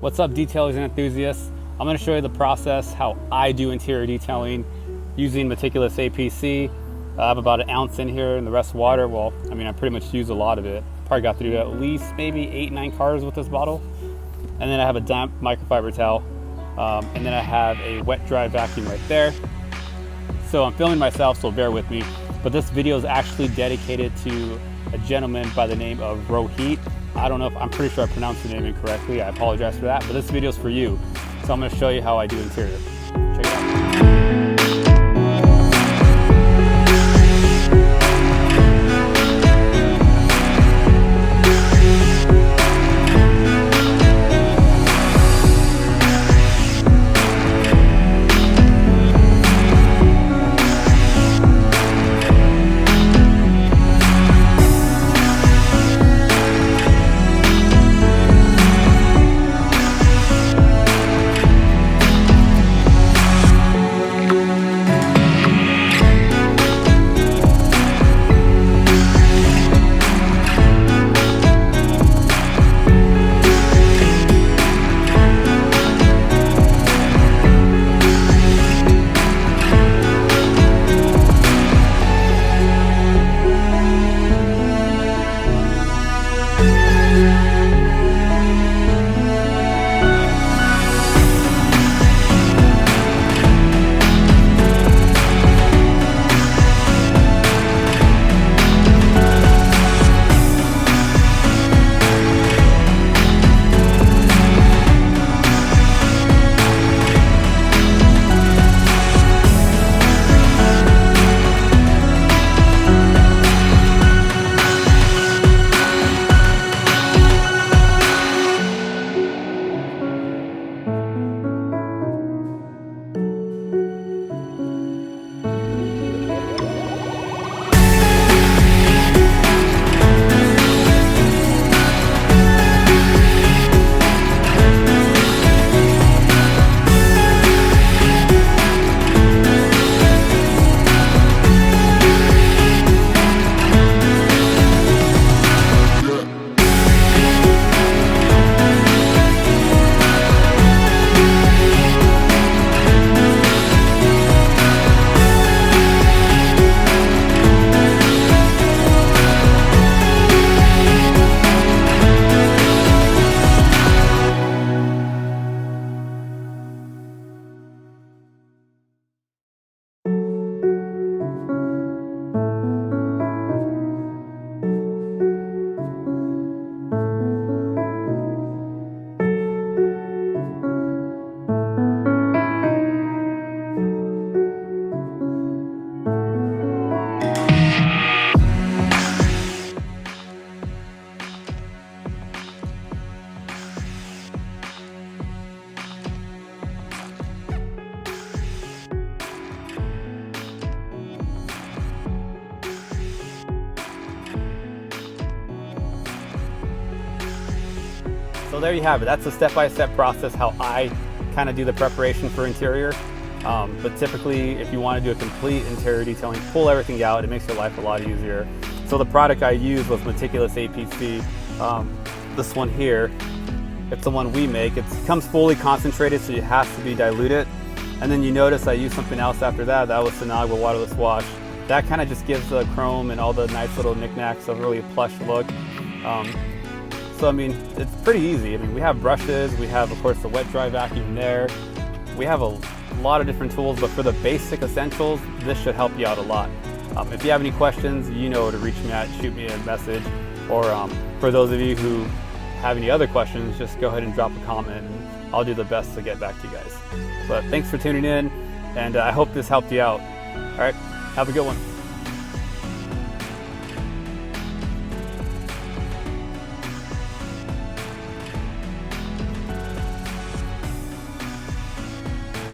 What's up, detailers and enthusiasts? I'm going to show you the process how I do interior detailing using meticulous APC. I have about an ounce in here and the rest water. Well, I pretty much use a lot of it. Probably got through at least maybe 8-9 cars with this bottle. And then I have a damp microfiber towel. And then I have a wet dry vacuum right there. So I'm filming myself, so bear with me. But this video is actually dedicated to a gentleman by the name of Rohit. I don't know if, I'm pretty sure I pronounced the name incorrectly. I apologize for that, but this video is for you. So I'm going to show you how I do interior. Check it out. So there you have it. That's a step-by-step process how I kind of do the preparation for interior. But typically, if you want to do a complete interior detailing, pull everything out, it makes your life a lot easier. So the product I used was meticulous APC. This one here, it's the one we make. It comes fully concentrated, so it has to be diluted. And then you notice I used something else after that. That was Sinagua waterless wash. That kind of just gives the chrome and all the nice little knickknacks a really plush look. So it's pretty easy. We have brushes, we have of course the wet dry vacuum there. We have a lot of different tools, but for the basic essentials, this should help you out a lot. If you have any questions, you know where to reach me at, shoot me a message, or for those of you who have any other questions, just go ahead and drop a comment and I'll do the best to get back to you guys. But thanks for tuning in, and I hope this helped you out. All right, have a good one.